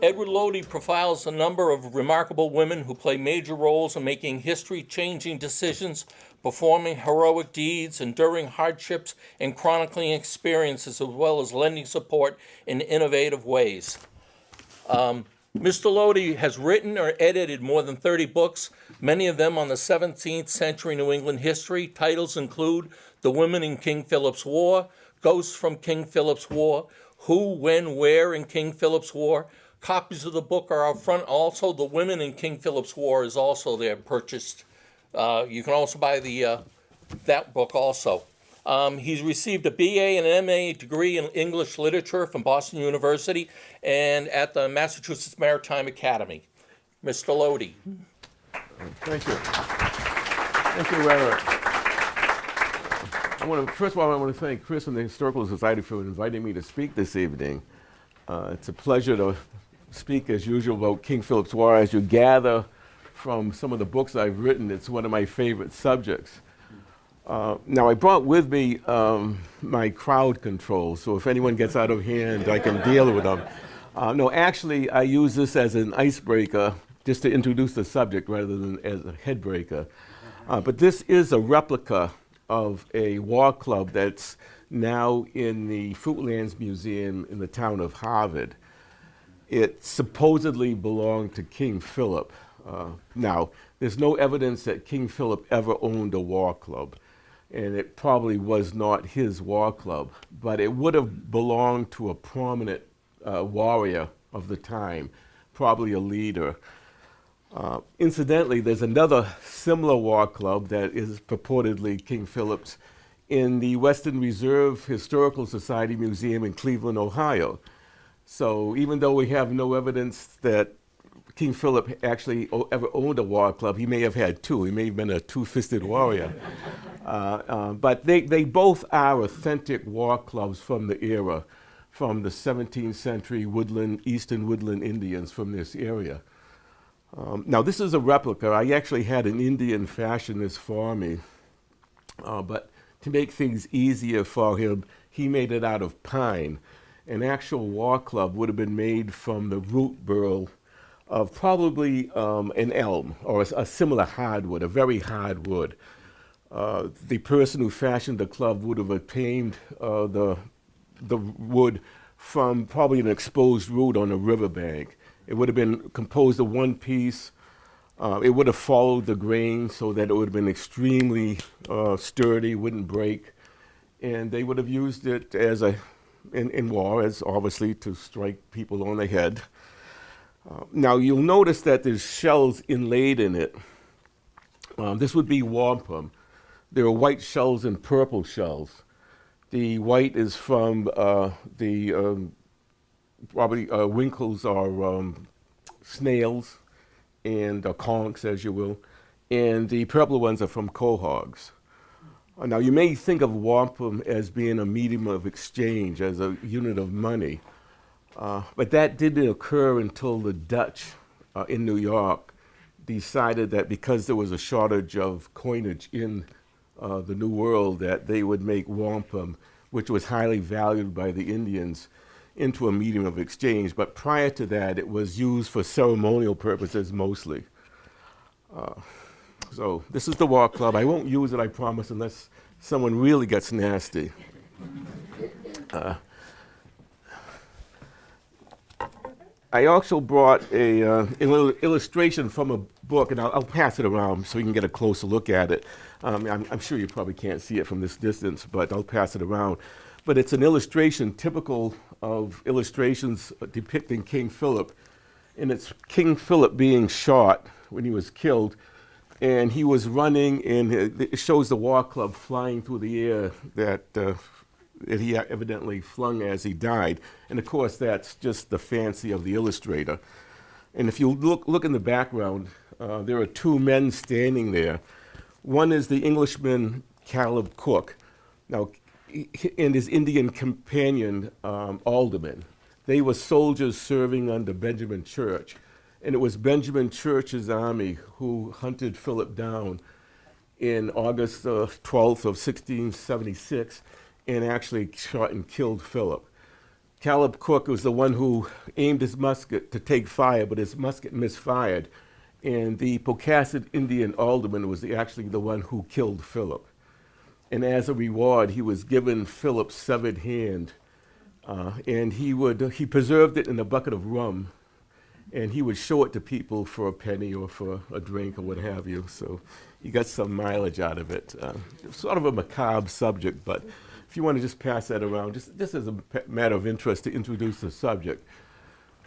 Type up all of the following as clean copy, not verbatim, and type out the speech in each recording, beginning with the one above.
Edward Lodi profiles a number of remarkable women who play major roles in making history-changing decisions, performing heroic deeds, enduring hardships, and chronicling experiences, as well as lending support in innovative ways. Mr. Lodi has written or edited more than 30 books, many of them on the 17th century New England history. Titles include The Women in King Philip's War, Ghosts from King Philip's War, Who, When, Where in King Philip's War. Copies of the book are out front. Also, The Women in King Philip's War is also there, purchased. You can also buy that book also. He's received a BA and an MA degree in English literature from Boston University and at the Massachusetts Maritime Academy. Mr. Lodi. Thank you. Thank you, Eric. First of all, I want to thank Chris and the Historical Society for inviting me to speak this evening. It's a pleasure to speak, as usual, about King Philip's War. As you gather from some of the books I've written, it's one of my favorite subjects. Now, I brought with me my crowd control, so if anyone gets out of hand, I can deal with them. No, actually, I use this as an icebreaker, just to introduce the subject rather than as a headbreaker. But this is a replica of a war club that's now in the Fruitlands Museum in the town of Harvard. It supposedly belonged to King Philip. Now, there's no evidence that King Philip ever owned a war club, and it probably was not his war club, but it would have belonged to a prominent warrior of the time, probably a leader. Incidentally, there's another similar war club that is purportedly King Philip's in the Western Reserve Historical Society Museum in Cleveland, Ohio. So even though we have no evidence that King Philip actually ever owned a war club, he may have had two. He may have been a two-fisted warrior. But they both are authentic war clubs from the era, from the 17th century Eastern woodland Indians from this area. Now, this is a replica. I actually had an Indian fashion this for me, but to make things easier for him, he made it out of pine. An actual war club would have been made from the root burl of probably an elm or a similar hardwood, a very hard wood. The person who fashioned the club would have obtained the wood from probably an exposed root on a riverbank. It would have been composed of one piece. It would have followed the grain so that it would have been extremely sturdy, wouldn't break. And they would have used it as in war, as obviously to strike people on the head. Now you'll notice that there's shells inlaid in it. This would be wampum. There are white shells and purple shells. The white is from probably winkles or snails and conchs, as you will, and the purple ones are from quahogs. Now you may think of wampum as being a medium of exchange, as a unit of money, but that didn't occur until the Dutch in New York decided that because there was a shortage of coinage in the New World, that they would make wampum, which was highly valued by the Indians, into a medium of exchange. But prior to that, it was used for ceremonial purposes mostly. So this is the war club. I won't use it, I promise, unless someone really gets nasty. I also brought an illustration from a book, and I'll pass it around so you can get a closer look at it. I'm sure you probably can't see it from this distance, but I'll pass it around. But it's an illustration typical of illustrations depicting King Philip. And it's King Philip being shot when he was killed. And he was running, and it shows the war club flying through the air that he evidently flung as he died. And of course, that's just the fancy of the illustrator. And if you look in the background, there are two men standing there. One is the Englishman, Caleb Cook. Now, and his Indian companion, Alderman. They were soldiers serving under Benjamin Church. And it was Benjamin Church's army who hunted Philip down in August 12th of 1676 and actually shot and killed Philip. Caleb Cook was the one who aimed his musket to take fire, but his musket misfired. And the Pocasset Indian alderman was actually the one who killed Philip. And as a reward, he was given Philip's severed hand, and he preserved it in a bucket of rum, and he would show it to people for a penny or for a drink or what have you. So he got some mileage out of it. Sort of a macabre subject, but if you want to just pass that around, just as a matter of interest to introduce the subject.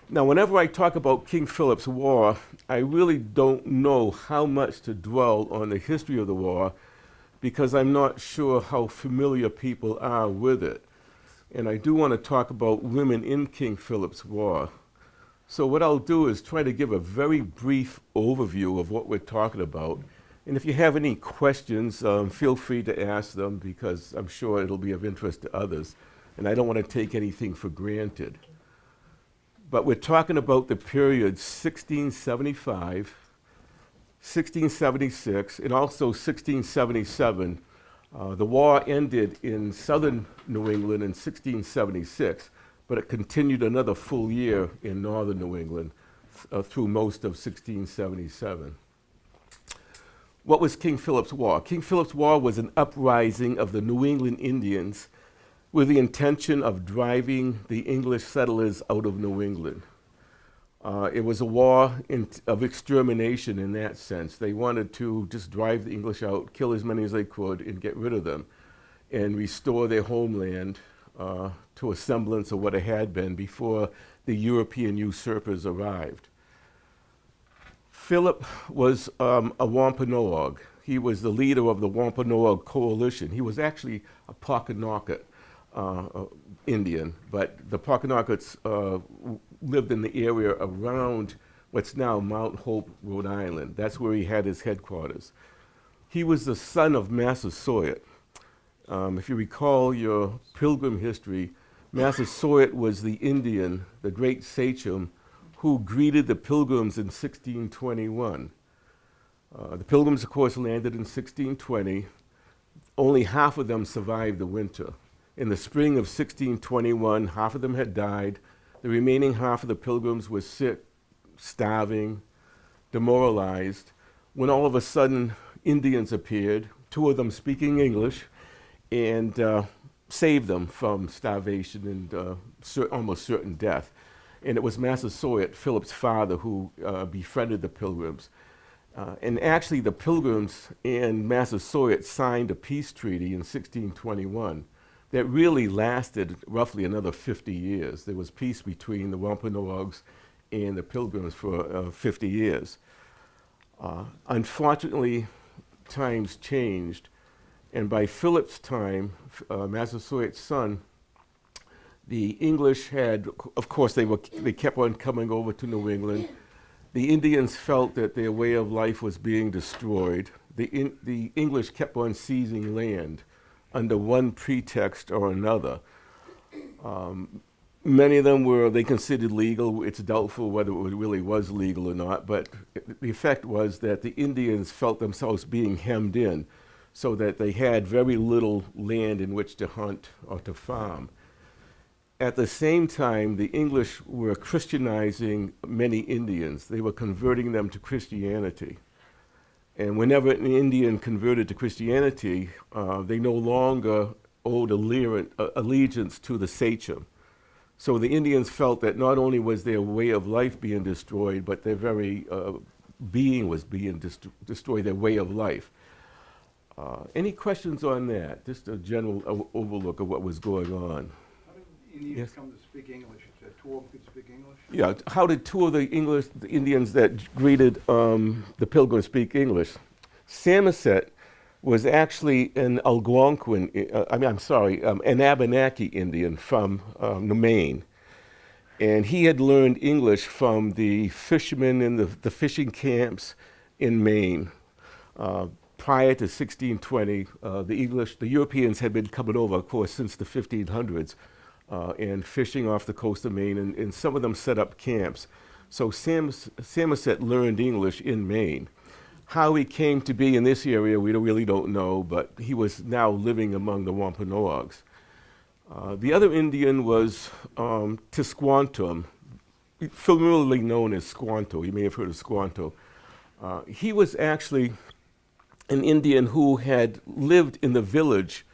Now, whenever I talk about King Philip's War, I really don't know how much to dwell on the history of the war because I'm not sure how familiar people are with it. And I do want to talk about women in King Philip's War. So what I'll do is try to give a very brief overview of what we're talking about. And if you have any questions, feel free to ask them because I'm sure it'll be of interest to others. And I don't want to take anything for granted. But we're talking about the period 1675, 1676, and also 1677. The war ended in southern New England in 1676, but it continued another full year in northern New England through most of 1677. What was King Philip's War? King Philip's War was an uprising of the New England Indians with the intention of driving the English settlers out of New England. It was a war of extermination in that sense. They wanted to just drive the English out, kill as many as they could, and get rid of them, and restore their homeland to a semblance of what it had been before the European usurpers arrived. Philip was a Wampanoag. He was the leader of the Wampanoag coalition. He was actually a Pokanoket Indian, but the Pokanockets lived in the area around what's now Mount Hope, Rhode Island. That's where he had his headquarters. He was the son of Massasoit. If you recall your Pilgrim history, Massasoit was the Indian, the great Sachem, who greeted the Pilgrims in 1621. The Pilgrims, of course, landed in 1620. Only half of them survived the winter. In the spring of 1621, half of them had died. The remaining half of the Pilgrims were sick, starving, demoralized, when all of a sudden Indians appeared, two of them speaking English, and saved them from starvation and almost certain death. And it was Massasoit, Philip's father, who befriended the Pilgrims. And actually the Pilgrims and Massasoit signed a peace treaty in 1621 that really lasted roughly another 50 years. There was peace between the Wampanoags and the Pilgrims for 50 years. Unfortunately, times changed, and by Philip's time, Massasoit's son, the English had, of course, they kept on coming over to New England. The Indians felt that their way of life was being destroyed. The English kept on seizing land under one pretext or another. Many of them they considered legal. It's doubtful whether it really was legal or not, but the effect was that the Indians felt themselves being hemmed in so that they had very little land in which to hunt or to farm. At the same time, the English were Christianizing many Indians. They were converting them to Christianity. And whenever an Indian converted to Christianity, they no longer owed allegiance to the Sachem. So the Indians felt that not only was their way of life being destroyed, but their very being was being destroyed, their way of life. Any questions on that? Just a general overlook of what was going on. Indians come to speak English. Two of them could speak English? Yeah, how did two of the Indians that greeted the Pilgrims speak English? Samoset was actually an Algonquin, an Abenaki Indian from Maine. And he had learned English from the fishermen in the fishing camps in Maine. Prior to 1620, the Europeans had been coming over, of course, since the 1500s. And fishing off the coast of Maine, and some of them set up camps. So Samoset learned English in Maine. How he came to be in this area, we really don't know, but he was now living among the Wampanoags. The other Indian was Tisquantum, familiarly known as Squanto. You may have heard of Squanto. He was actually an Indian who had lived in the village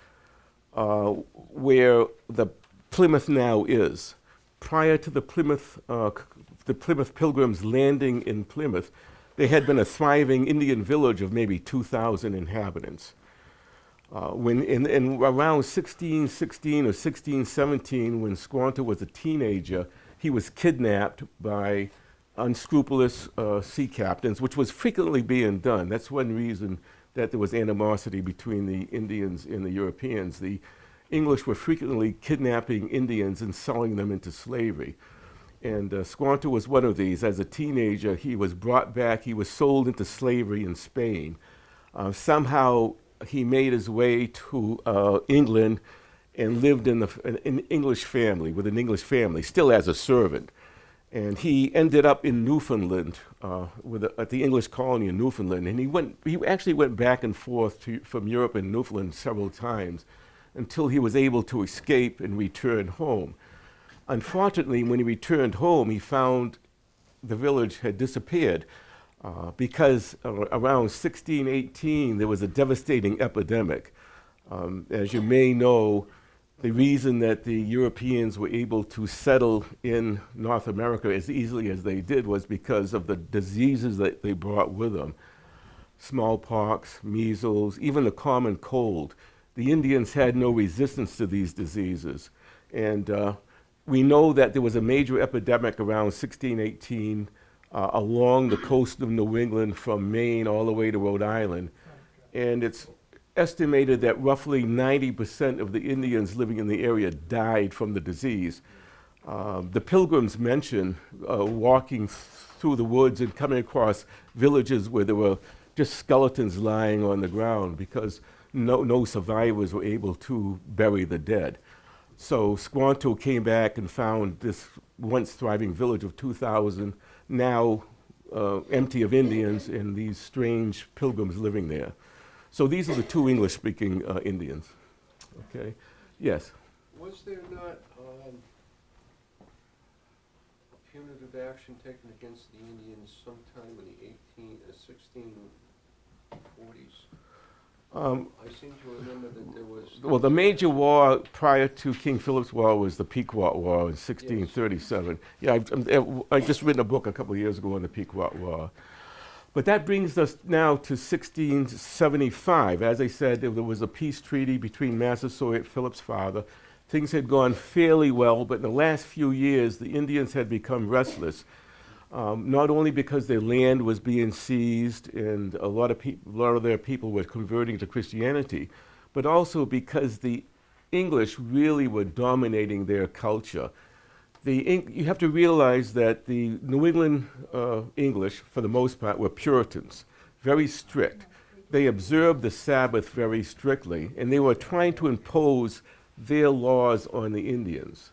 where the Plymouth now is. Prior to the Plymouth Pilgrims landing in Plymouth, there had been a thriving Indian village of maybe 2,000 inhabitants. When in around 1616 or 1617, when Squanto was a teenager, he was kidnapped by unscrupulous sea captains, which was frequently being done. That's one reason that there was animosity between the Indians and the Europeans. The English were frequently kidnapping Indians and selling them into slavery. And Squanto was one of these. As a teenager, he was brought back. He was sold into slavery in Spain. Somehow, he made his way to England and lived in an English family, with an English family, still as a servant. And he ended up in Newfoundland, at the English colony in Newfoundland. And he actually went back and forth from Europe and Newfoundland several times until he was able to escape and return home. Unfortunately, when he returned home, he found the village had disappeared because around 1618 there was a devastating epidemic. As you may know, the reason that the Europeans were able to settle in North America as easily as they did was because of the diseases that they brought with them. Smallpox, measles, even the common cold. The Indians had no resistance to these diseases. And we know that there was a major epidemic around 1618 along the coast of New England from Maine all the way to Rhode Island. And it's estimated that roughly 90% of the Indians living in the area died from the disease. The Pilgrims mention walking through the woods and coming across villages where there were just skeletons lying on the ground because no survivors were able to bury the dead. So Squanto came back and found this once thriving village of 2,000, now empty of Indians, and these strange pilgrims living there. So these are the two English-speaking Indians. Okay, yes? Was there not punitive action taken against the Indians sometime in the 1640s? I seem to remember that there was... Well, the major war prior to King Philip's War was the Pequot War in 1637. Yes. Yeah, I just written a book a couple of years ago on the Pequot War. But that brings us now to 1675. As I said, there was a peace treaty between Massasoit, Philip's father. Things had gone fairly well, but in the last few years, the Indians had become restless. Not only because their land was being seized and a lot of their people were converting to Christianity, but also because the English really were dominating their culture. You have to realize that the New England English, for the most part, were Puritans, very strict. They observed the Sabbath very strictly, and they were trying to impose their laws on the Indians.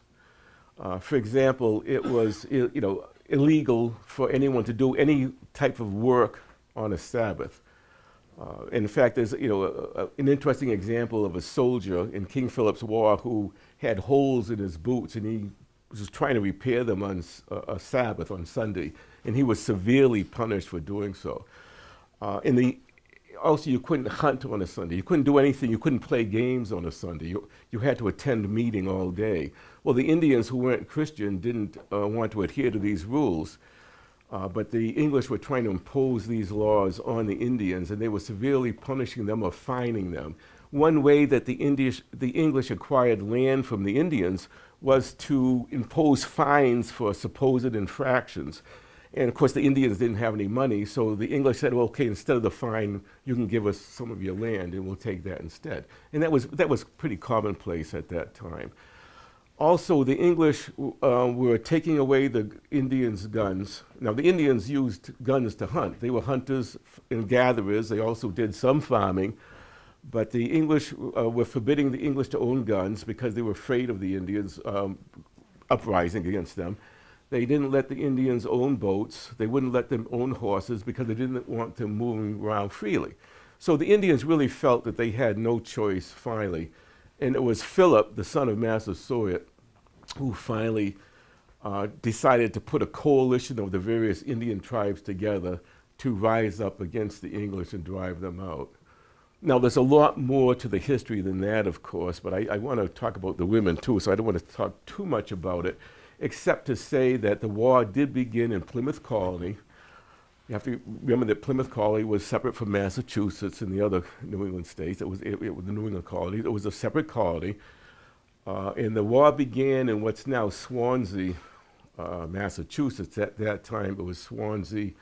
For example, it was illegal for anyone to do any type of work on a Sabbath. In fact, there's an interesting example of a soldier in King Philip's War who had holes in his boots, and he was trying to repair them on a Sabbath, on Sunday, and he was severely punished for doing so. Also, you couldn't hunt on a Sunday. You couldn't do anything. You couldn't play games on a Sunday. You had to attend meeting all day. Well, the Indians who weren't Christian didn't want to adhere to these rules, but the English were trying to impose these laws on the Indians, and they were severely punishing them or fining them. One way that the English acquired land from the Indians was to impose fines for supposed infractions. And of course, the Indians didn't have any money, so the English said, well, okay, instead of the fine, you can give us some of your land, and we'll take that instead. And that was pretty commonplace at that time. Also, the English were taking away the Indians' guns. Now, the Indians used guns to hunt. They were hunters and gatherers. They also did some farming. But the English were forbidding the English to own guns because they were afraid of the Indians uprising against them. They didn't let the Indians own boats. They wouldn't let them own horses because they didn't want them moving around freely. So the Indians really felt that they had no choice, finally. And it was Philip, the son of Massasoit, who finally decided to put a coalition of the various Indian tribes together to rise up against the English and drive them out. Now, there's a lot more to the history than that, of course, but I want to talk about the women too, so I don't want to talk too much about it, except to say that the war did begin in Plymouth Colony. You have to remember that Plymouth Colony was separate from Massachusetts and the other New England states. It was the New England colony. It was a separate colony. And the war began in what's now Swansea, Massachusetts. At that time, it was Swansea,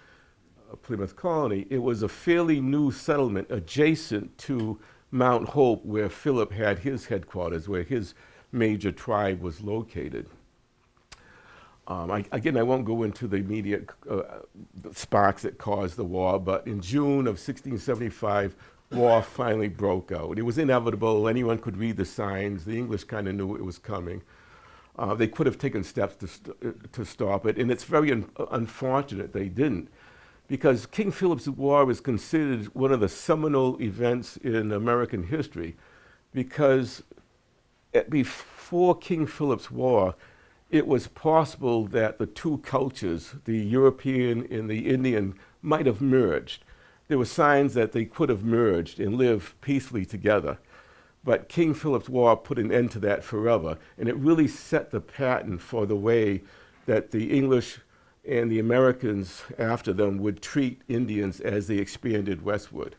Plymouth Colony. It was a fairly new settlement adjacent to Mount Hope, where Philip had his headquarters, where his major tribe was located. Again, I won't go into the immediate sparks that caused the war, but in June of 1675, war finally broke out. It was inevitable. Anyone could read the signs. The English kind of knew it was coming. They could have taken steps to stop it, and it's very unfortunate they didn't, because King Philip's War is considered one of the seminal events in American history, because before King Philip's War, it was possible that the two cultures, the European and the Indian, might have merged. There were signs that they could have merged and lived peacefully together. But King Philip's War put an end to that forever, and it really set the pattern for the way that the English and the Americans after them would treat Indians as they expanded westward.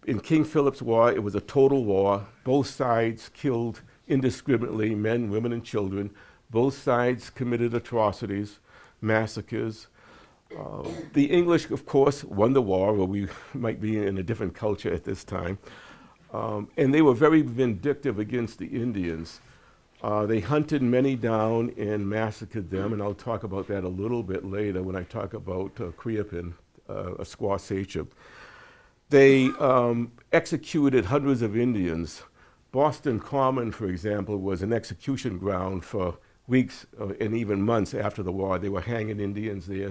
In King Philip's War, it was a total war. Both sides killed indiscriminately men, women, and children. Both sides committed atrocities, massacres. The English, of course, won the war, or we might be in a different culture at this time. And they were very vindictive against the Indians. They hunted many down and massacred them, and I'll talk about that a little bit later when I talk about Creapin, a Squaw Sachem. They executed hundreds of Indians. Boston Common, for example, was an execution ground for weeks and even months after the war. They were hanging Indians there,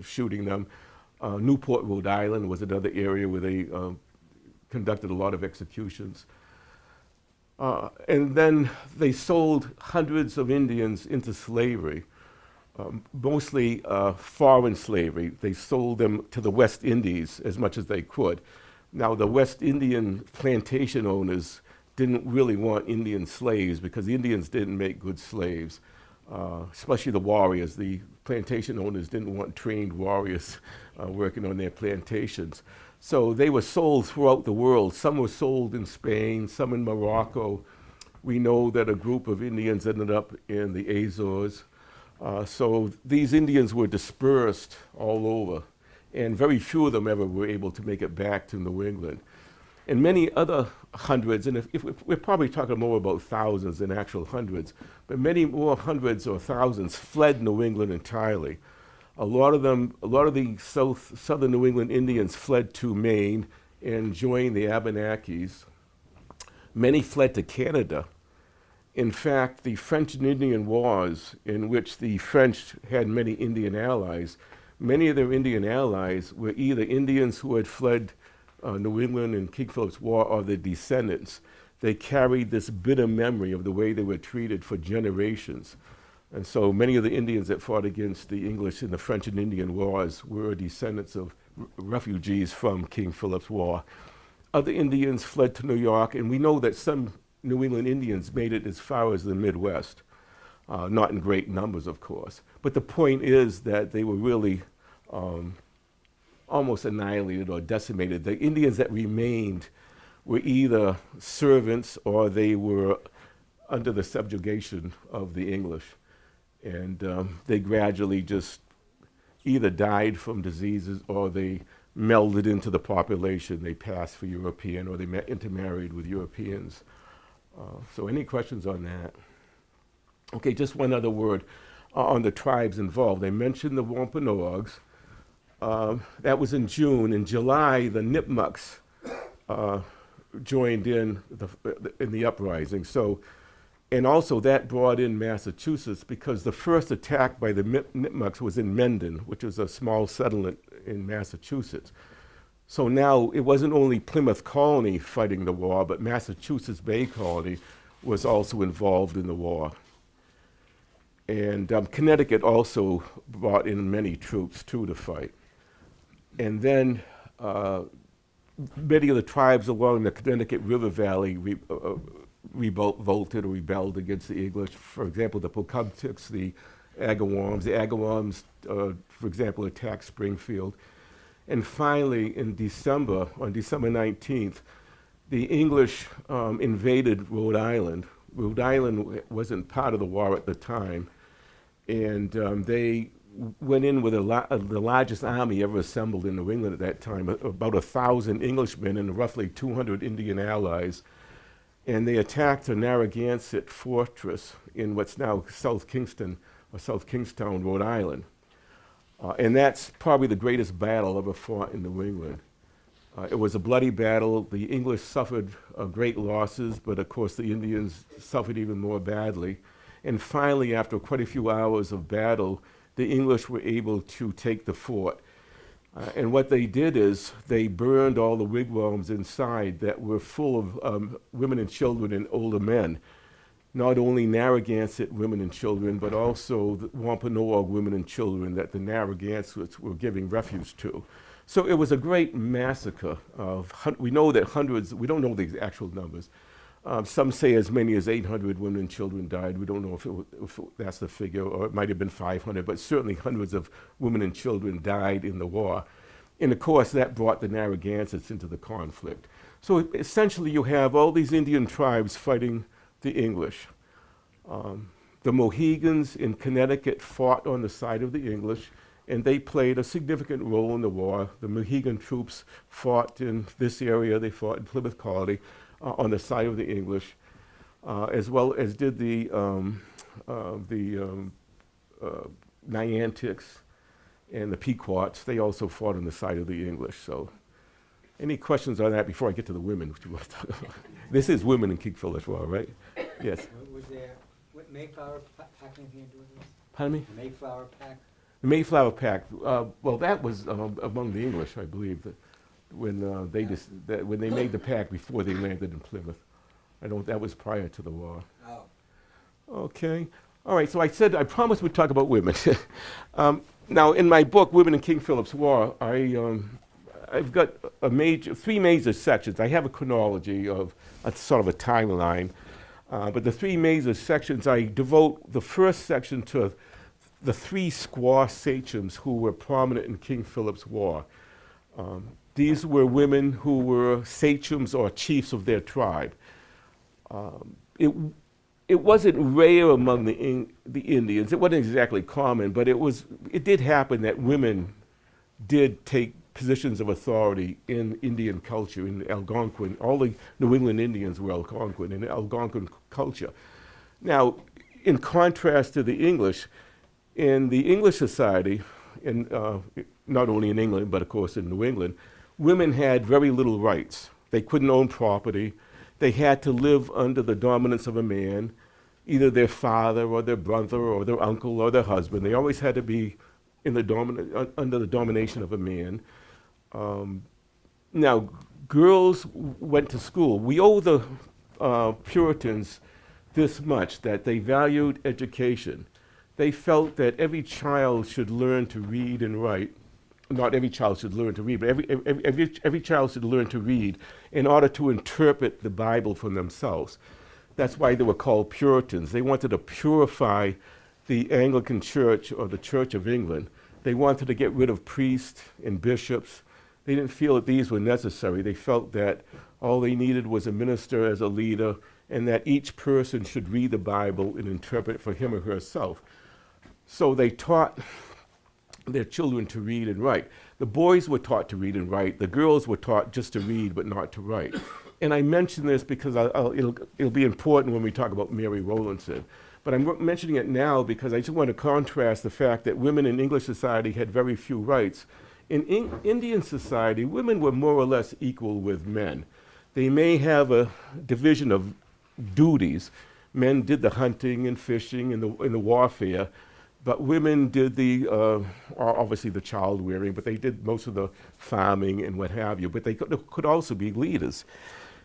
shooting them. Newport, Rhode Island was another area where they conducted a lot of executions. And then they sold hundreds of Indians into slavery, mostly foreign slavery. They sold them to the West Indies as much as they could. Now, the West Indian plantation owners didn't really want Indian slaves because the Indians didn't make good slaves, especially the warriors. The plantation owners didn't want trained warriors working on their plantations. So they were sold throughout the world. Some were sold in Spain, some in Morocco. We know that a group of Indians ended up in the Azores. So these Indians were dispersed all over, and very few of them ever were able to make it back to New England. And many other hundreds, and if we're probably talking more about thousands than actual hundreds, but many more hundreds or thousands fled New England entirely. A lot of the southern New England Indians fled to Maine and joined the Abenakis. Many fled to Canada. In fact, the French and Indian Wars, in which the French had many Indian allies, many of their Indian allies were either Indians who had fled New England in King Philip's War or their descendants. They carried this bitter memory of the way they were treated for generations. And so many of the Indians that fought against the English in the French and Indian Wars were descendants of refugees from King Philip's War. Other Indians fled to New York, and we know that some New England Indians made it as far as the Midwest. Not in great numbers, of course. But the point is that they were really almost annihilated or decimated. The Indians that remained were either servants or they were under the subjugation of the English. And they gradually just either died from diseases or they melded into the population. They passed for European or they intermarried with Europeans. So any questions on that? Okay, just one other word on the tribes involved. I mentioned the Wampanoags. That was in June. In July, the Nipmucks joined in the uprising. So, and also that brought in Massachusetts because the first attack by the Nipmucks was in Mendon, which was a small settlement in Massachusetts. So now it wasn't only Plymouth Colony fighting the war, but Massachusetts Bay Colony was also involved in the war. And Connecticut also brought in many troops too to fight. And then many of the tribes along the Connecticut River Valley revolted or rebelled against the English. For example, the Pocumtucks, the Agawams. The Agawams, for example, attacked Springfield. And finally, on December 19th, the English invaded Rhode Island. Rhode Island wasn't part of the war at the time, and they went in with the largest army ever assembled in New England at that time, about 1,000 Englishmen and roughly 200 Indian allies. And they attacked a Narragansett fortress in what's now South Kingston, or South Kingstown, Rhode Island. And that's probably the greatest battle ever fought in New England. It was a bloody battle. The English suffered great losses, but of course the Indians suffered even more badly. And finally, after quite a few hours of battle, the English were able to take the fort. And what they did is they burned all the wigwams inside that were full of women and children and older men. Not only Narragansett women and children, but also the Wampanoag women and children that the Narragansetts were giving refuge to. So it was a great massacre of, we know that hundreds, we don't know the actual numbers. Some say as many as 800 women and children died. We don't know if that's the figure, or it might have been 500, but certainly hundreds of women and children died in the war. And of course, that brought the Narragansetts into the conflict. So essentially, you have all these Indian tribes fighting the English. The Mohegans in Connecticut fought on the side of the English, and they played a significant role in the war. The Mohegan troops fought in this area. They fought in Plymouth Colony on the side of the English, as well as did the Niantics and the Pequots. They also fought on the side of the English. So any questions on that before I get to the women, which you want to talk about? This is women in King Philip's War, right? Yes. Was there, what Mayflower Pact anything to do with this? Pardon me? The Mayflower Pact? The Mayflower Pact. Well, that was among the English, I believe, that when they made the pact before they landed in Plymouth. That was prior to the war. Oh. Okay. All right. So I promised we'd talk about women. Now, in my book, Women in King Philip's War, I've got three major sections. I have a chronology of a sort of a timeline, but the three major sections, I devote the first section to the three squaw sachems who were prominent in King Philip's War. These were women who were sachems or chiefs of their tribe. It wasn't rare among the Indians. It wasn't exactly common, but it did happen that women did take positions of authority in Indian culture, in Algonquin. All the New England Indians were Algonquin, in Algonquin culture. Now, in contrast to the English, in the English society, not only in England, but of course in New England, women had very little rights. They couldn't own property. They had to live under the dominance of a man, either their father or their brother or their uncle or their husband. They always had to be under the domination of a man. Now, girls went to school. We owe the Puritans this much, that they valued education. They felt that every child should learn to read and write. Not every child should learn to read, but every child should learn to read in order to interpret the Bible for themselves. That's why they were called Puritans. They wanted to purify the Anglican Church or the Church of England. They wanted to get rid of priests and bishops. They didn't feel that these were necessary. They felt that all they needed was a minister as a leader, and that each person should read the Bible and interpret for him or herself. So they taught their children to read and write. The boys were taught to read and write. The girls were taught just to read but not to write. And I mention this because it'll be important when we talk about Mary Rowlandson. But I'm mentioning it now because I just want to contrast the fact that women in English society had very few rights. In Indian society, women were more or less equal with men. They may have a division of duties. Men did the hunting and fishing and the warfare, But women did obviously the child rearing, but they did most of the farming and what have you. But they could also be leaders.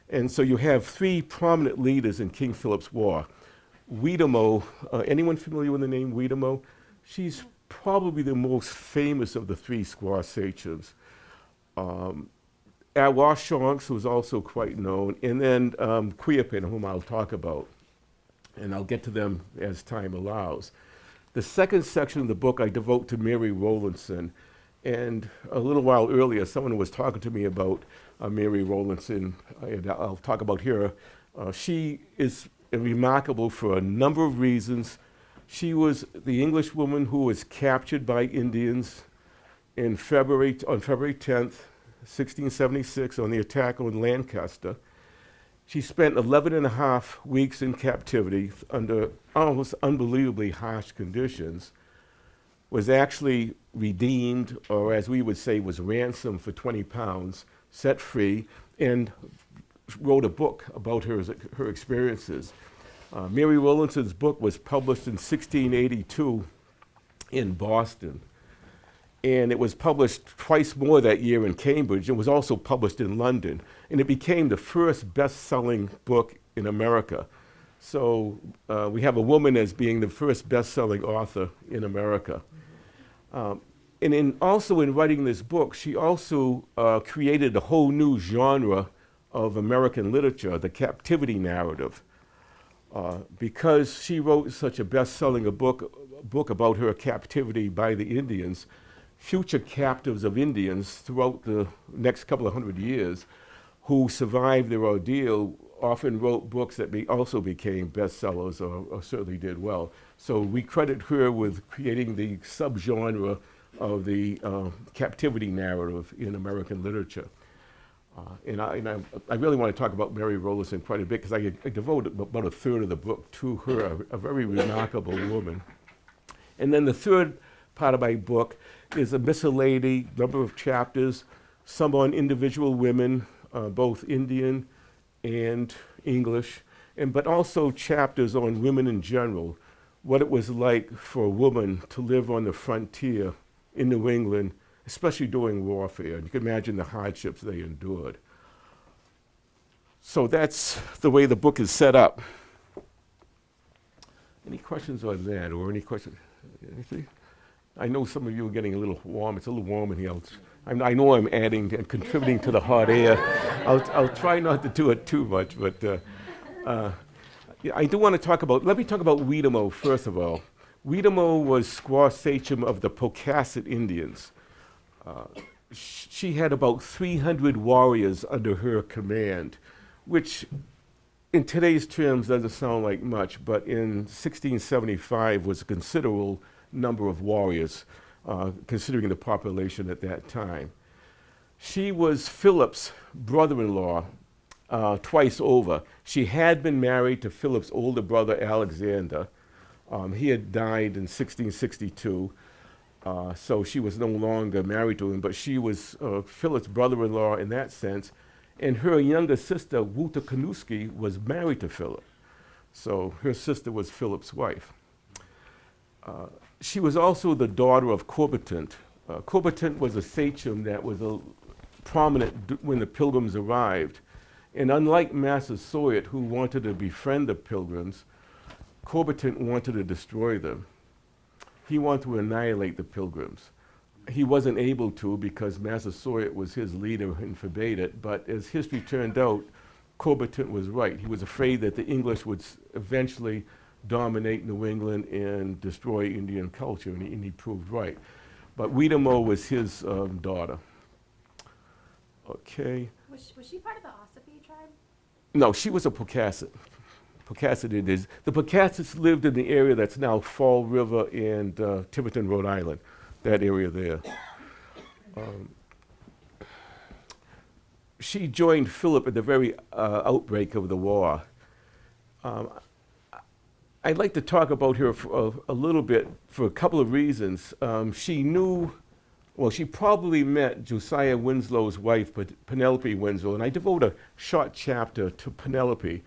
And so you have three prominent leaders in King Philip's War. Weedamo, anyone familiar with the name Weedamo? She's probably the most famous of the three squaw sachems. Awashonks was also quite known, and then Quiapin, whom I'll talk about, and I'll get to them as time allows. The second section of the book I devote to Mary Rowlandson, and a little while earlier someone was talking to me about Mary Rowlandson, and I'll talk about her. She is remarkable for a number of reasons. She was the English woman who was captured by Indians on February 10th, 1676, on the attack on Lancaster. She spent 11 and a half weeks in captivity under almost unbelievably harsh conditions, was actually redeemed, or as we would say, was ransomed for 20 pounds, set free, and wrote a book about her experiences. Mary Rowlandson's book was published in 1682 in Boston, and it was published twice more that year in Cambridge, and was also published in London, and it became the first best-selling book in America. So we have a woman as being the first best-selling author in America. And also in writing this book, she also created a whole new genre of American literature, the Captivity Narrative. Because she wrote such a best-selling book about her captivity by the Indians, future captives of Indians throughout the next couple of hundred years who survived their ordeal often wrote books that also became bestsellers or certainly did well. So we credit her with creating the subgenre of the captivity narrative in American literature. And I really want to talk about Mary Rowlandson quite a bit because I devoted about a third of the book to her, a very remarkable woman. And then the third part of my book is a miscellany, number of chapters, some on individual women, both Indian and English, but also chapters on women in general, what it was like for a woman to live on the frontier in New England, especially during warfare. You can imagine the hardships they endured. So that's the way the book is set up. Any questions on that, or any questions? Anything? I know some of you are getting a little warm. It's a little warm in here. I know I'm adding and contributing to the hot air. I'll try not to do it too much, but I do want to talk about, let me talk about Weedamo first of all. Weedamo was squaw sachem of the Pocasset Indians. She had about 300 warriors under her command, which in today's terms doesn't sound like much, but in 1675 was a considerable number of warriors, considering the population at that time. She was Philip's brother-in-law twice over. She had been married to Philip's older brother, Alexander. He had died in 1662, so she was no longer married to him, but she was Philip's brother-in-law in that sense. And her younger sister, Wutakanuski, was married to Philip. So her sister was Philip's wife. She was also the daughter of Corbitant. Corbitant was a sachem that was prominent when the Pilgrims arrived. And unlike Massasoit, who wanted to befriend the Pilgrims, Corbitant wanted to destroy them. He wanted to annihilate the Pilgrims. He wasn't able to because Massasoit was his leader and forbade it, but as history turned out, Corbitant was right. He was afraid that the English would eventually dominate New England and destroy Indian culture, and he proved right. But Weedamo was his daughter. Okay. Was she part of the Ossipee tribe? No, she was a Pocasset. Pocasset Indians. The Pocassets lived in the area that's now Fall River and Tiverton, Rhode Island, that area there. She joined Philip at the very outbreak of the war. I'd like to talk about her for a little bit for a couple of reasons. She probably met Josiah Winslow's wife, Penelope Winslow, and I devote a short chapter to Penelope.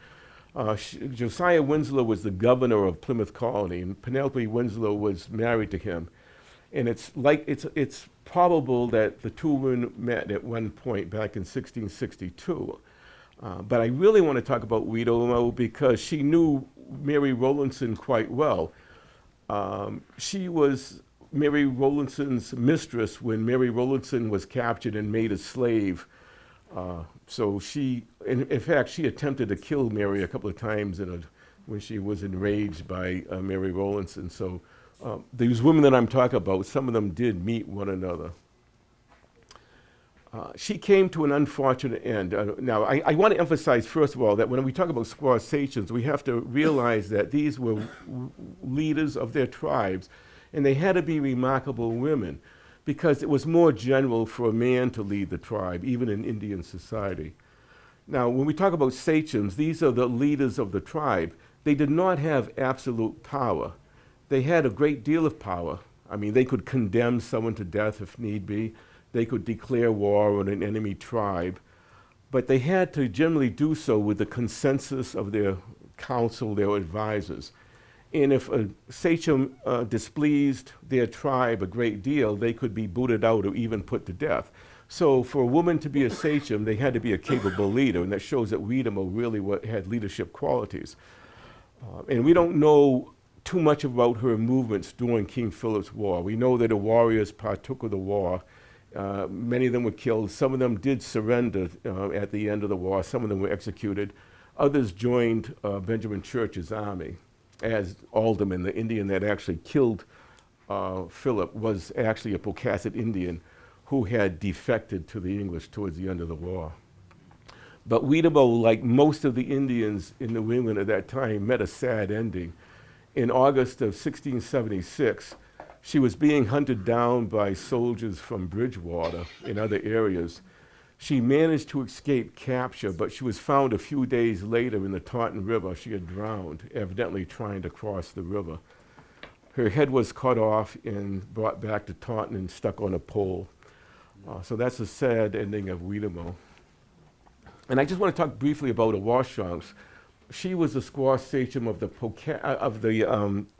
Josiah Winslow was the governor of Plymouth Colony, and Penelope Winslow was married to him. And it's probable that the two women met at one point back in 1662. But I really want to talk about Weedamo because she knew Mary Rowlandson quite well. She was Mary Rowlandson's mistress when Mary Rowlandson was captured and made a slave. So she, in fact, she attempted to kill Mary a couple of times when she was enraged by Mary Rowlandson. So these women that I'm talking about, some of them did meet one another. She came to an unfortunate end. Now, I want to emphasize, first of all, that when we talk about Squaw Sachems, we have to realize that these were leaders of their tribes, and they had to be remarkable women, because it was more general for a man to lead the tribe, even in Indian society. Now, when we talk about Sachems, these are the leaders of the tribe. They did not have absolute power. They had a great deal of power. I mean, they could condemn someone to death if need be. They could declare war on an enemy tribe, but they had to generally do so with the consensus of their council, their advisors. And if a sachem displeased their tribe a great deal, they could be booted out or even put to death. So for a woman to be a sachem, they had to be a capable leader, and that shows that Weedamo really had leadership qualities. And we don't know too much about her movements during King Philip's War. We know that the warriors partook of the war. Many of them were killed. Some of them did surrender at the end of the war. Some of them were executed. Others joined Benjamin Church's army as aldermen. The Indian that actually killed Philip was actually a Pocasset Indian who had defected to the English towards the end of the war. But Weedamo, like most of the Indians in New England at that time, met a sad ending. In August of 1676, she was being hunted down by soldiers from Bridgewater and other areas. She managed to escape capture, but she was found a few days later in the Taunton River. She had drowned, evidently trying to cross the river. Her head was cut off and brought back to Taunton and stuck on a pole. So that's a sad ending of Weedamo. And I just want to talk briefly about Awashonks. She was the squaw sachem of the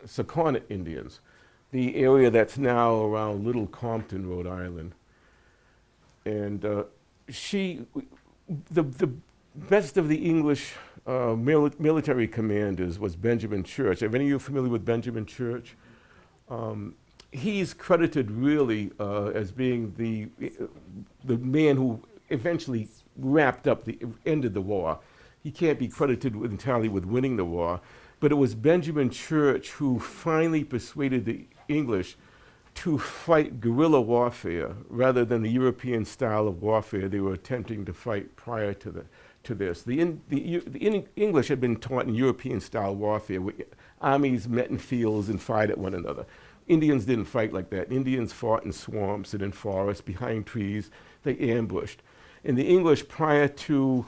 Sakonnet Indians, the area that's now around Little Compton, Rhode Island. And the best of the English military commanders was Benjamin Church. Are any of you familiar with Benjamin Church? He's credited really as being the man who eventually ended the war. He can't be credited entirely with winning the war, but it was Benjamin Church who finally persuaded the English to fight guerrilla warfare rather than the European style of warfare they were attempting to fight prior to this. The English had been taught in European style warfare, where armies met in fields and fight at one another. Indians didn't fight like that. Indians fought in swamps and in forests, behind trees. They ambushed. And the English, prior to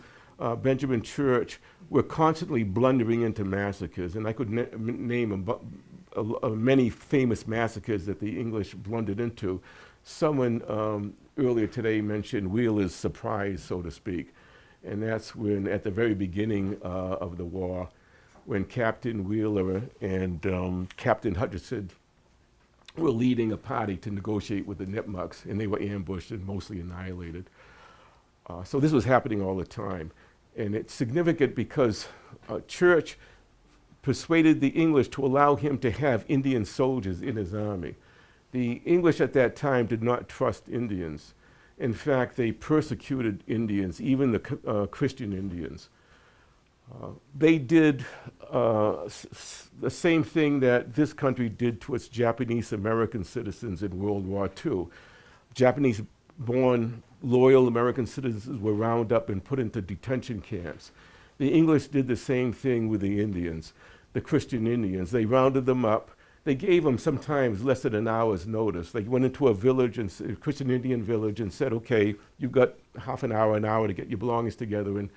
Benjamin Church, were constantly blundering into massacres. And I could name many famous massacres that the English blundered into. Someone earlier today mentioned Wheeler's Surprise, so to speak. And that's when, at the very beginning of the war, when Captain Wheeler and Captain Hutchinson were leading a party to negotiate with the Nipmucks, and they were ambushed and mostly annihilated. So this was happening all the time. And it's significant because Church persuaded the English to allow him to have Indian soldiers in his army. The English at that time did not trust Indians. In fact, they persecuted Indians, even the Christian Indians. They did the same thing that this country did to its Japanese American citizens in World War II. Japanese-born loyal American citizens were rounded up and put into detention camps. The English did the same thing with the Indians, the Christian Indians. They rounded them up. They gave them sometimes less than an hour's notice. They went into a village, a Christian Indian village, and said, okay, you've got half an hour to get your belongings together and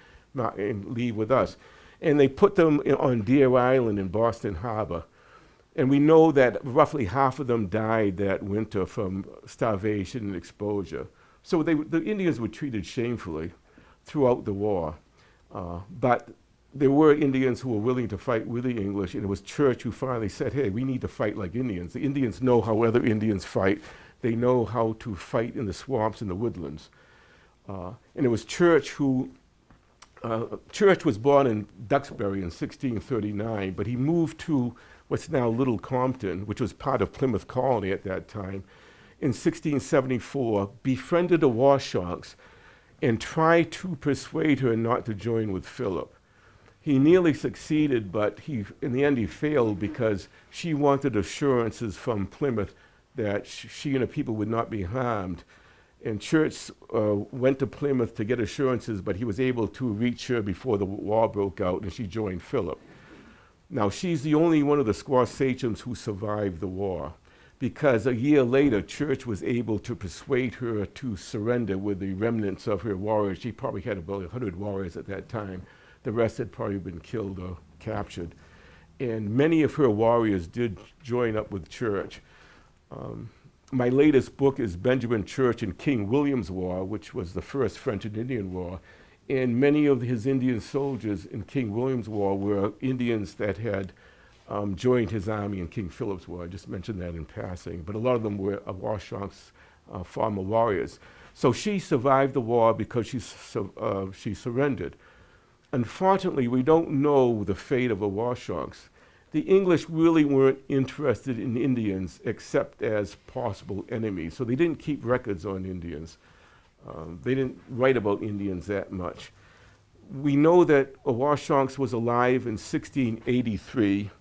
leave with us. And they put them on Deer Island in Boston Harbor. And we know that roughly half of them died that winter from starvation and exposure. So the Indians were treated shamefully throughout the war. But there were Indians who were willing to fight with the English, and it was Church who finally said, hey, we need to fight like Indians. The Indians know how other Indians fight. They know how to fight in the swamps and the woodlands. And it was Church who, Church was born in Duxbury in 1639, but he moved to what's now Little Compton, which was part of Plymouth Colony at that time, in 1674, befriended the Washoes and tried to persuade her not to join with Philip. He nearly succeeded, but in the end he failed because she wanted assurances from Plymouth that she and her people would not be harmed. And Church went to Plymouth to get assurances, but he was able to reach her before the war broke out, and she joined Philip. Now, she's the only one of the Squaw Sachems who survived the war, because a year later, Church was able to persuade her to surrender with the remnants of her warriors. She probably had about 100 warriors at that time. The rest had probably been killed or captured. And many of her warriors did join up with Church. My latest book is Benjamin Church and King William's War, which was the first French and Indian War. And many of his Indian soldiers in King William's War were Indians that had joined his army in King Philip's War. I just mentioned that in passing. But a lot of them were Washoes, former warriors. So she survived the war because she surrendered. Unfortunately, we don't know the fate of the Washoes. The English really weren't interested in Indians except as possible enemies. So they didn't keep records on Indians. They didn't write about Indians that much. We know that Washoes was alive in 1683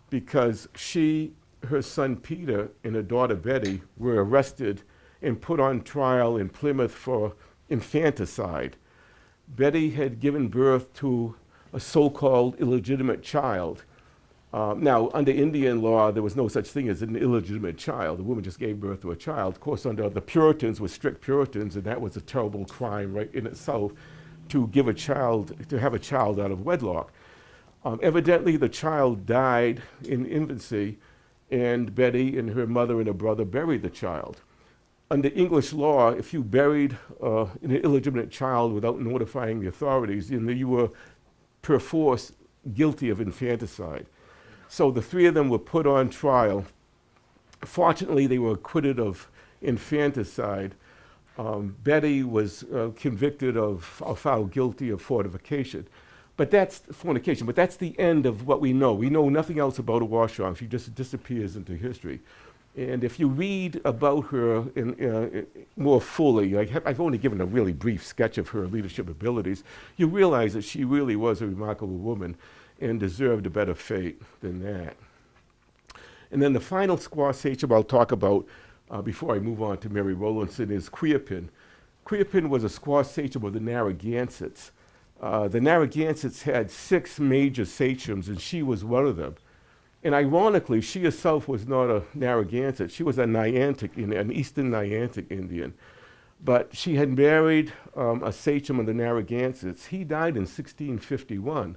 because she, her son Peter, and her daughter Betty were arrested and put on trial in Plymouth for infanticide. Betty had given birth to a so-called illegitimate child. Now, under Indian law, there was no such thing as an illegitimate child. The woman just gave birth to a child. Of course, under the Puritans, were strict Puritans, and that was a terrible crime right in itself to have a child out of wedlock. Evidently, the child died in infancy, and Betty and her mother and her brother buried the child. Under English law, if you buried an illegitimate child without notifying the authorities, then you were perforce guilty of infanticide. So the three of them were put on trial. Fortunately, they were acquitted of infanticide. Betty was convicted of, found guilty of fornication. But that's fornication, but that's the end of what we know. We know nothing else about a Washoe. She just disappears into history. And if you read about her more fully, I've only given a really brief sketch of her leadership abilities, you realize that she really was a remarkable woman and deserved a better fate than that. And then the final Squaw Sachem I'll talk about before I move on to Mary Rowlandson is Quiapin. Quiapin was a Squaw Sachem of the Narragansetts. The Narragansetts had 6 major sachems, and she was one of them. And ironically, she herself was not a Narragansett. She was a Niantic, an Eastern Niantic Indian. But she had married a sachem of the Narragansetts. He died in 1651.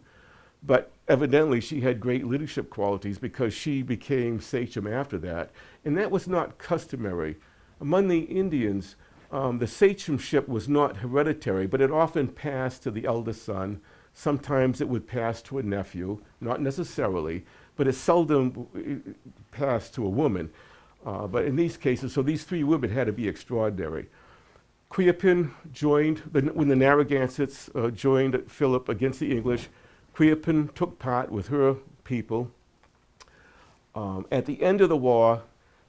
But evidently, she had great leadership qualities because she became sachem after that. And that was not customary. Among the Indians, the sachemship was not hereditary, but it often passed to the eldest son. Sometimes it would pass to a nephew, not necessarily, but it seldom passed to a woman. But in these cases, so these 3 women had to be extraordinary. Quiapin joined, when the Narragansetts joined Philip against the English, Quiapin took part with her people. At the end of the war,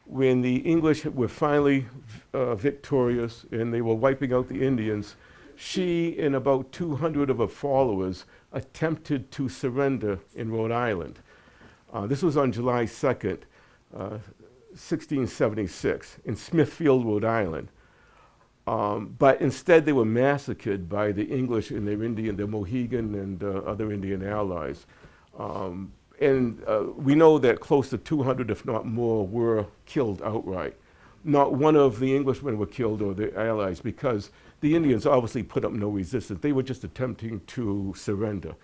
when the English were finally victorious and they were wiping out the Indians, she and about 200 of her followers attempted to surrender in Rhode Island. This was on July 2nd, 1676, in Smithfield, Rhode Island. But instead, they were massacred by the English and their Mohegan and other Indian allies. We know that close to 200, if not more, were killed outright. Not one of the Englishmen were killed or the allies because the Indians obviously put up no resistance. They were just attempting to surrender.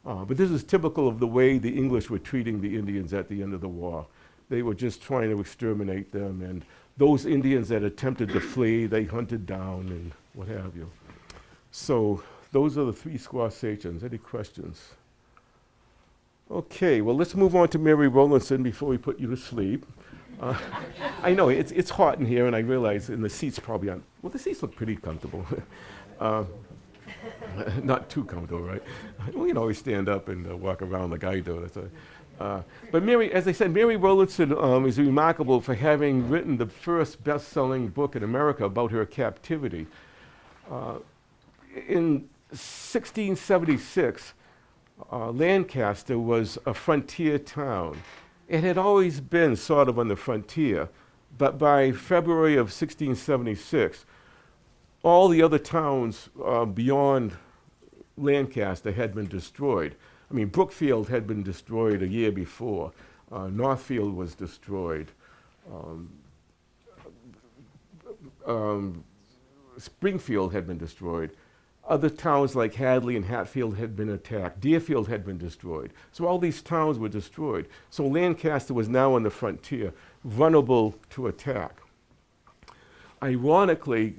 But this is typical of the way the English were treating the Indians at the end of the war. They were just trying to exterminate them, and those Indians that attempted to flee, they hunted down and what have you. So those are the 3 Squaw Sachems. Any questions? Okay, well, let's move on to Mary Rowlandson before we put you to sleep. Uh, I know it's hot in here, and I realize, and the seats probably aren't. Well, the seats look pretty comfortable. uh, not too comfortable, right? We can always stand up and walk around like I do. But Mary, as I said, Mary Rowlandson is remarkable for having written the first best-selling book in America about her captivity. In 1676, Lancaster was a frontier town. It had always been sort of on the frontier, but by February of 1676, all the other towns beyond Lancaster had been destroyed. I mean, Brookfield had been destroyed a year before. Northfield was destroyed. Springfield had been destroyed. Other towns like Hadley and Hatfield had been attacked. Deerfield had been destroyed. So all these towns were destroyed. So Lancaster was now on the frontier, vulnerable to attack. Ironically,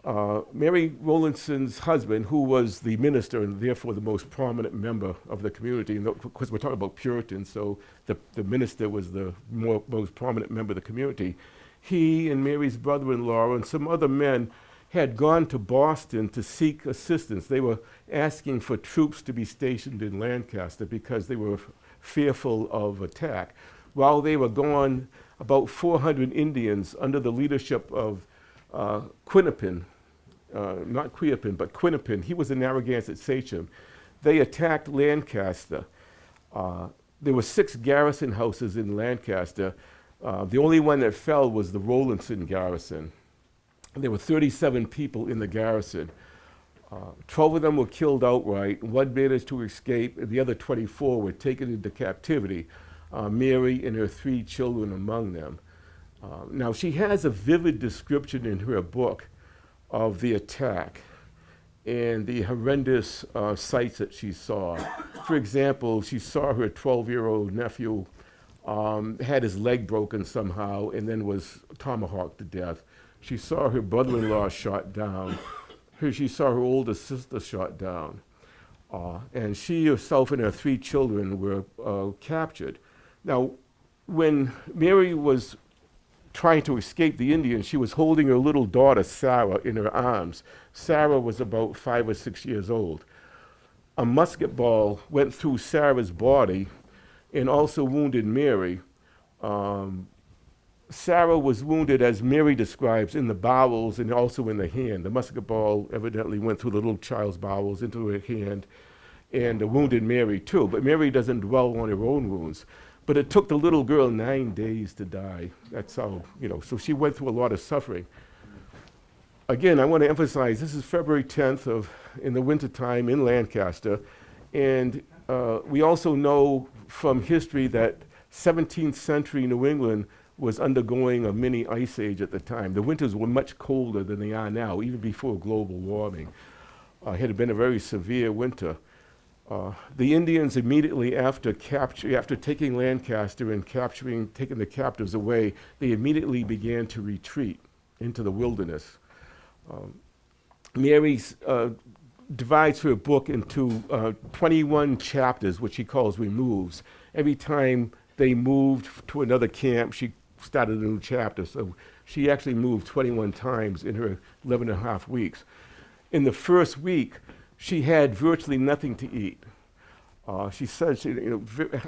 Mary Rowlandson's husband, who was the minister and therefore the most prominent member of the community, and of course we're talking about Puritans, so the minister was the most prominent member of the community, he and Mary's brother-in-law and some other men had gone to Boston to seek assistance. They were asking for troops to be stationed in Lancaster because they were fearful of attack. While they were gone, about 400 Indians under the leadership of Quinnapin, not Quiapin, but Quinnapin, he was a Narragansett Sachem. They attacked Lancaster. There were 6 garrison houses in Lancaster. The only one that fell was the Rowlandson garrison. There were 37 people in the garrison. 12 of them were killed outright. 1 managed to escape, and the other 24 were taken into captivity, Mary and her 3 children among them. Now, she has a vivid description in her book of the attack and the horrendous sights that she saw. For example, she saw her 12-year-old nephew had his leg broken somehow and then was tomahawked to death. She saw her brother-in-law shot down. She saw her older sister shot down. And she herself and her 3 children were captured. Now, when Mary was trying to escape the Indians, she was holding her little daughter, Sarah, in her arms. Sarah was about 5 or 6 years old. A musket ball went through Sarah's body and also wounded Mary. Sarah was wounded, as Mary describes, in the bowels and also in the hand. The musket ball evidently went through the little child's bowels into her hand and wounded Mary too. But Mary doesn't dwell on her own wounds. But it took the little girl 9 days to die. That's how, so she went through a lot of suffering. Again, I want to emphasize this is February 10th in the wintertime in Lancaster. And we also know from history that 17th century New England was undergoing a mini ice age at the time. The winters were much colder than they are now, even before global warming. It had been a very severe winter. The Indians immediately after taking Lancaster and taking the captives away, they immediately began to retreat into the wilderness. Mary divides her book into 21 chapters, which she calls removes. Every time they moved to another camp, she started a new chapter. So she actually moved 21 times in her 11 and a half weeks. In the first week, she had virtually nothing to eat. She said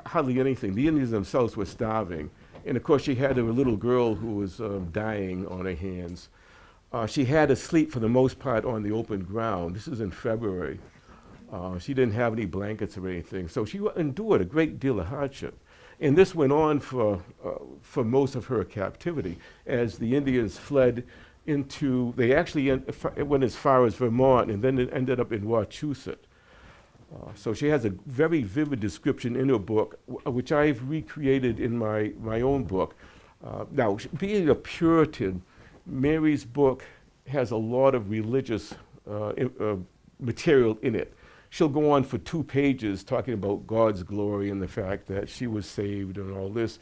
hardly anything. The Indians themselves were starving. And of course, she had her little girl who was dying on her hands. She had to sleep for the most part on the open ground. This is in February. She didn't have any blankets or anything. So she endured a great deal of hardship. And this went on for most of her captivity as the Indians fled they actually went as far as Vermont and then it ended up in Wachusett. So she has a very vivid description in her book, which I've recreated in my own book. Now, being a Puritan, Mary's book has a lot of religious material in it. She'll go on for 2 pages talking about God's glory and the fact that she was saved and all this.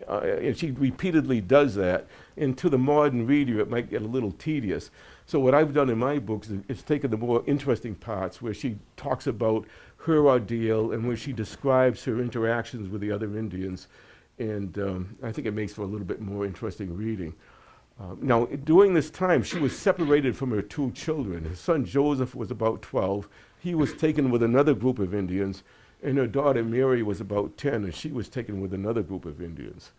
And she repeatedly does that. And to the modern reader, it might get a little tedious. So what I've done in my books is taken the more interesting parts where she talks about her ordeal and where she describes her interactions with the other Indians. And I think it makes for a little bit more interesting reading. Now, during this time, she was separated from her two children. Her son Joseph was about 12. He was taken with another group of Indians, and her daughter Mary was about 10, and she was taken with another group of Indians.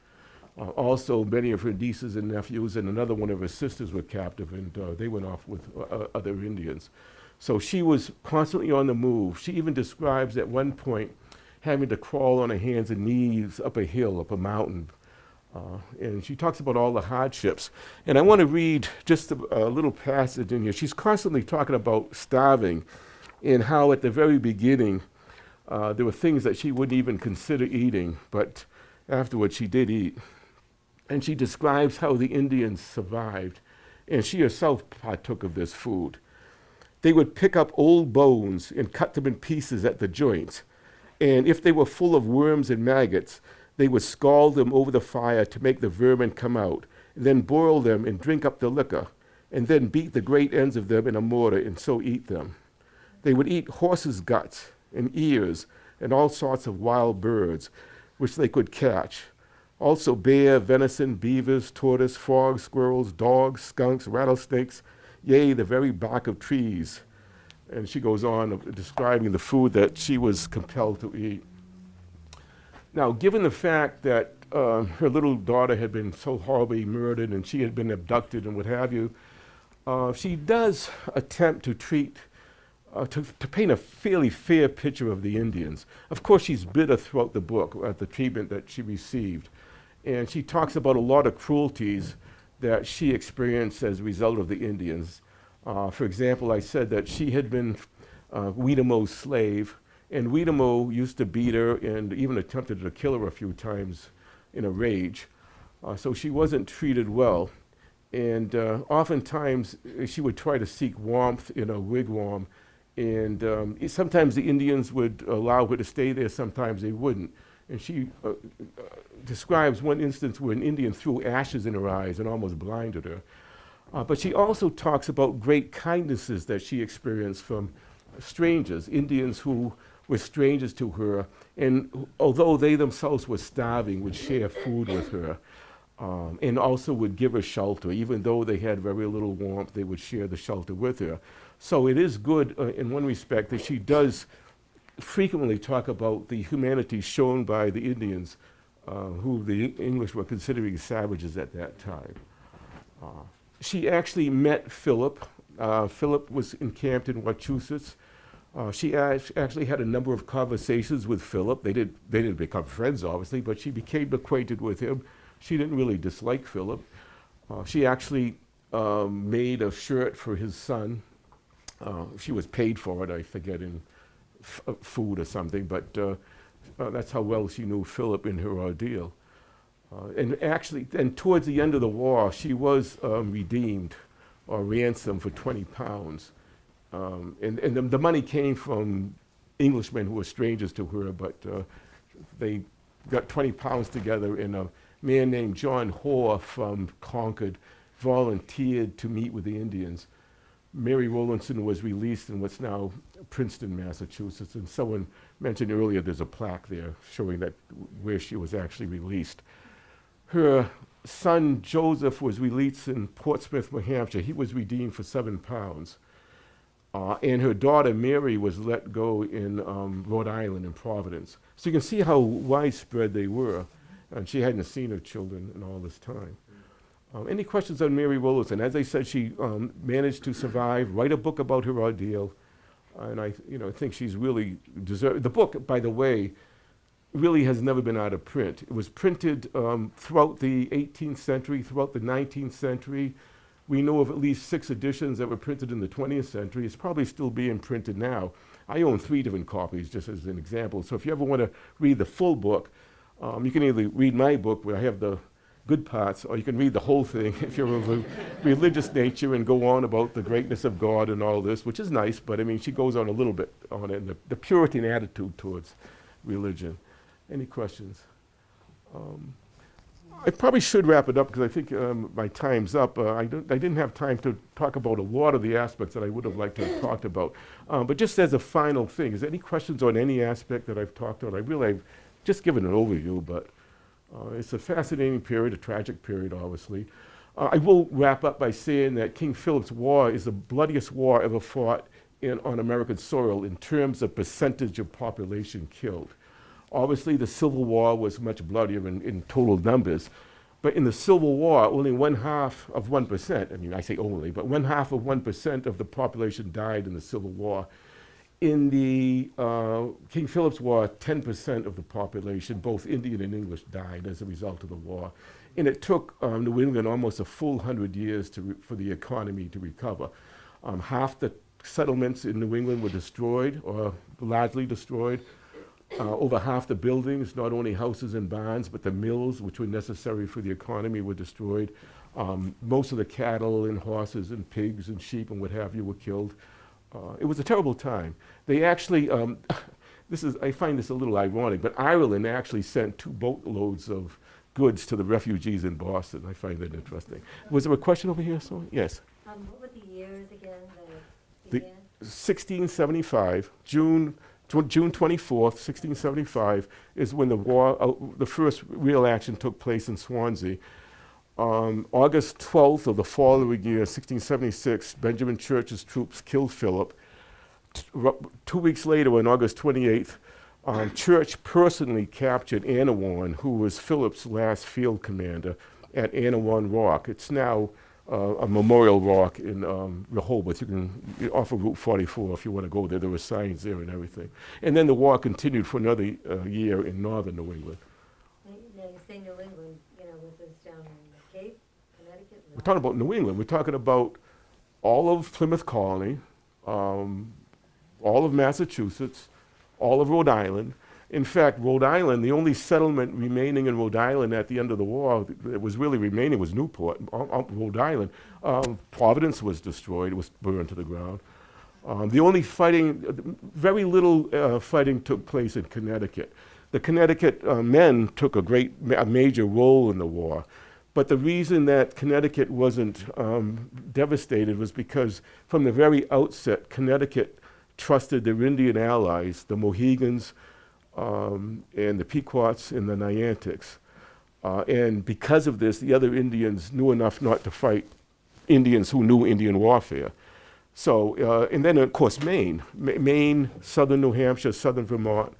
Also, many of her nieces and nephews and another one of her sisters were captive, and they went off with other Indians. So she was constantly on the move. She even describes at one point having to crawl on her hands and knees up a hill, up a mountain. And she talks about all the hardships. And I want to read just a little passage in here. She's constantly talking about starving and how at the very beginning there were things that she wouldn't even consider eating, but afterwards she did eat. And she describes how the Indians survived, and she herself partook of this food. They would pick up old bones and cut them in pieces at the joints. And if they were full of worms and maggots, they would scald them over the fire to make the vermin come out, and then boil them and drink up the liquor, and then beat the great ends of them in a mortar and so eat them. They would eat horses' guts and ears and all sorts of wild birds, which they could catch. Also bear, venison, beavers, tortoise, frogs, squirrels, dogs, skunks, rattlesnakes, yea, the very bark of trees. And she goes on describing the food that she was compelled to eat. Now, given the fact that her little daughter had been so horribly murdered and she had been abducted and what have you, she does attempt to to paint a fairly fair picture of the Indians. Of course, she's bitter throughout the book at the treatment that she received. And she talks about a lot of cruelties that she experienced as a result of the Indians. For example, I said that she had been Weedamo's slave, and Weedamo used to beat her and even attempted to kill her a few times in a rage. So she wasn't treated well. And oftentimes she would try to seek warmth in a wigwam. And sometimes the Indians would allow her to stay there, sometimes they wouldn't. And she describes one instance where an Indian threw ashes in her eyes and almost blinded her. But she also talks about great kindnesses that she experienced from strangers, Indians who were strangers to her, and although they themselves were starving, would share food with her, and also would give her shelter. Even though they had very little warmth, they would share the shelter with her. So it is good in one respect that she does frequently talk about the humanity shown by the Indians, who the English were considering savages at that time. She actually met Philip. Philip was encamped in Massachusetts. She actually had a number of conversations with Philip. They didn't become friends, obviously, but she became acquainted with him. She didn't really dislike Philip. She actually made a shirt for his son. She was paid for it, I forget, in food or something, but that's how well she knew Philip in her ordeal. And towards the end of the war, she was redeemed or ransomed for 20 pounds. And the money came from Englishmen who were strangers to her, but they got 20 pounds together, and a man named John Hoare from Concord volunteered to meet with the Indians. Mary Rowlandson was released in what's now Princeton, Massachusetts, and someone mentioned earlier there's a plaque there showing that where she was actually released. Her son Joseph was released in Portsmouth, New Hampshire. He was redeemed for 7 pounds. And her daughter Mary was let go in Rhode Island, in Providence. So you can see how widespread they were. And she hadn't seen her children in all this time. Any questions on Mary Rowlandson? As I said, she managed to survive, write a book about her ordeal, and I think she's really deserved. The book, by the way, really has never been out of print. It was printed throughout the 18th century, throughout the 19th century. We know of at least 6 editions that were printed in the 20th century. It's probably still being printed now. I own 3 different copies, just as an example. So if you ever want to read the full book, you can either read my book, where I have the good parts, or you can read the whole thing if you're of a religious nature and go on about the greatness of God and all this, which is nice, but I mean, she goes on a little bit on it, and the Puritan attitude towards religion. Any questions? I probably should wrap it up because I think my time's up. I didn't have time to talk about a lot of the aspects that I would have liked to have talked about. But just as a final thing, is there any questions on any aspect that I've talked on? I've just given an overview, but it's a fascinating period, a tragic period, obviously. I will wrap up by saying that King Philip's War is the bloodiest war ever fought on American soil in terms of percentage of population killed. Obviously, the Civil War was much bloodier in total numbers, but in the Civil War, only 1/2 of 1%, I mean, I say only, but 1/2 of 1% of the population died in the Civil War. In the King Philip's War, 10% of the population, both Indian and English, died as a result of the war. And it took New England almost a full 100 years for the economy to recover. Half the settlements in New England were destroyed, or largely destroyed. Over half the buildings, not only houses and barns, but the mills, which were necessary for the economy, were destroyed. Most of the cattle and horses and pigs and sheep and what have you were killed. It was a terrible time. They actually, I find this a little ironic, but Ireland actually sent 2 boatloads of goods to the refugees in Boston. I find that interesting. Was there a question over here? So, yes. What were the years again that it The began? 1675, June 24th, 1675, is when the war, the first real action took place in Swansea. August 12th of the following year, 1676, Benjamin Church's troops killed Philip. 2 weeks later, on August 28th, Church personally captured Anawan, who was Philip's last field commander, at Anawan Rock. It's now a memorial rock in Rehoboth. You can, off of Route 44, if you want to go there. There were signs there and everything. And then the war continued for another year in northern New England. Now you say New England, was this down in the Cape, Connecticut? We're talking about New England. We're talking about all of Plymouth Colony, all of Massachusetts, all of Rhode Island. In fact, Rhode Island, the only settlement remaining in Rhode Island at the end of the war that was really remaining was Newport, Rhode Island. Providence was destroyed, it was burned to the ground. The only fighting, very little fighting took place in Connecticut. The Connecticut men took a major role in the war. But the reason that Connecticut wasn't devastated was because from the very outset, Connecticut trusted their Indian allies, the Mohegans, and the Pequots and the Niantics. And because of this, the other Indians knew enough not to fight Indians who knew Indian warfare. So, and then of course Maine, southern New Hampshire, southern Vermont,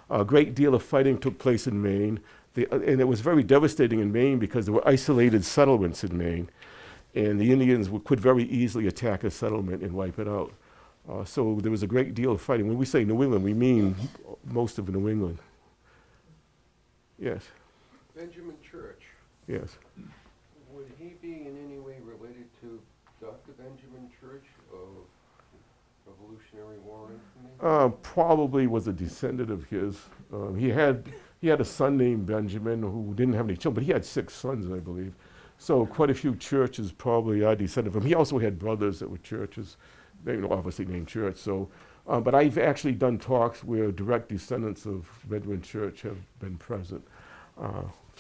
a great deal of fighting took place in Maine. And it was very devastating in Maine because there were isolated settlements in Maine. And the Indians could very easily attack a settlement and wipe it out. So there was a great deal of fighting. When we say New England, we mean most of New England. Yes, Benjamin Church, yes. would he be in any way related to Dr. Benjamin Church of Revolutionary War infamy? Probably was a descendant of his. He had a son named Benjamin who didn't have any children, but he had 6 sons, I believe. So quite a few churches probably are descended from him. He also had brothers that were churches, they obviously named Church. So, but I've actually done talks where direct descendants of Benjamin Church have been present.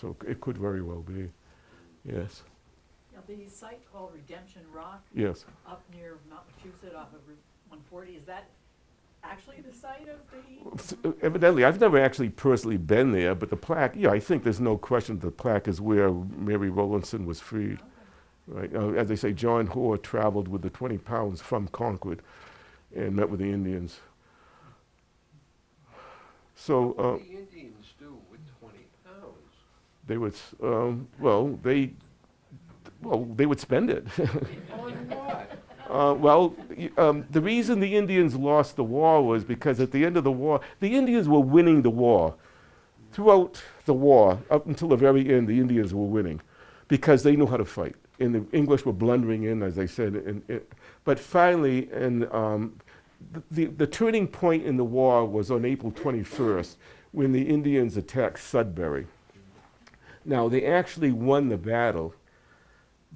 So it could very well be. Yes. Now, the site called Redemption Rock Yes. up near Mount Massachusetts off of Route 140, is that actually the site of the? Evidently, I've never actually personally been there, but the plaque, yeah, I think there's no question the plaque is where Mary Rowlandson was freed. Right. As they say, John Hoare traveled with the 20 pounds from Concord and met with the Indians. So What did the Indians do with 20 pounds? they would, they would spend it. On what? The reason the Indians lost the war was because at the end of the war, the Indians were winning the war. Throughout the war, up until the very end, the Indians were winning because they knew how to fight. And the English were blundering in, as I said. But finally, the turning point in the war was on April 21st when the Indians attacked Sudbury. Now, they actually won the battle,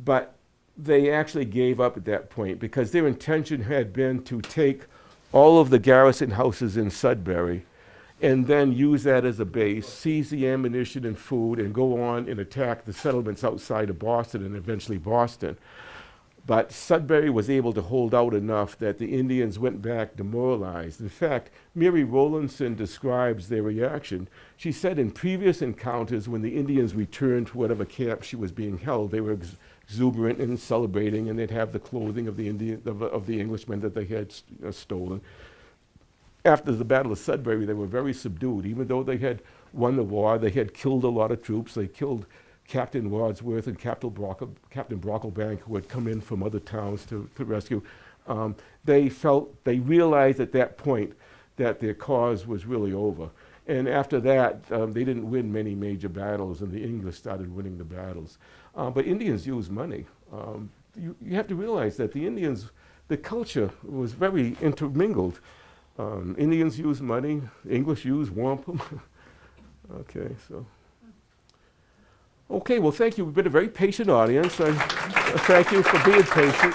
but they actually gave up at that point because their intention had been to take all of the garrison houses in Sudbury and then use that as a base, seize the ammunition and food, and go on and attack the settlements outside of Boston and eventually Boston. But Sudbury was able to hold out enough that the Indians went back demoralized. In fact, Mary Rowlandson describes their reaction. She said in previous encounters, when the Indians returned to whatever camp she was being held, they were exuberant and celebrating, and they'd have the clothing of the Englishmen that they had stolen. After the Battle of Sudbury, they were very subdued. Even though they had won the war, they had killed a lot of troops. They killed Captain Wadsworth and Captain Brocklebank, who had come in from other towns to rescue. They realized at that point that their cause was really over. And after that, they didn't win many major battles, and the English started winning the battles. But Indians used money. You have to realize that the Indians, the culture was very intermingled. Indians used money, English used wampum. Okay, so. Okay, well, thank you. We've been a very patient audience. I thank you for being patient.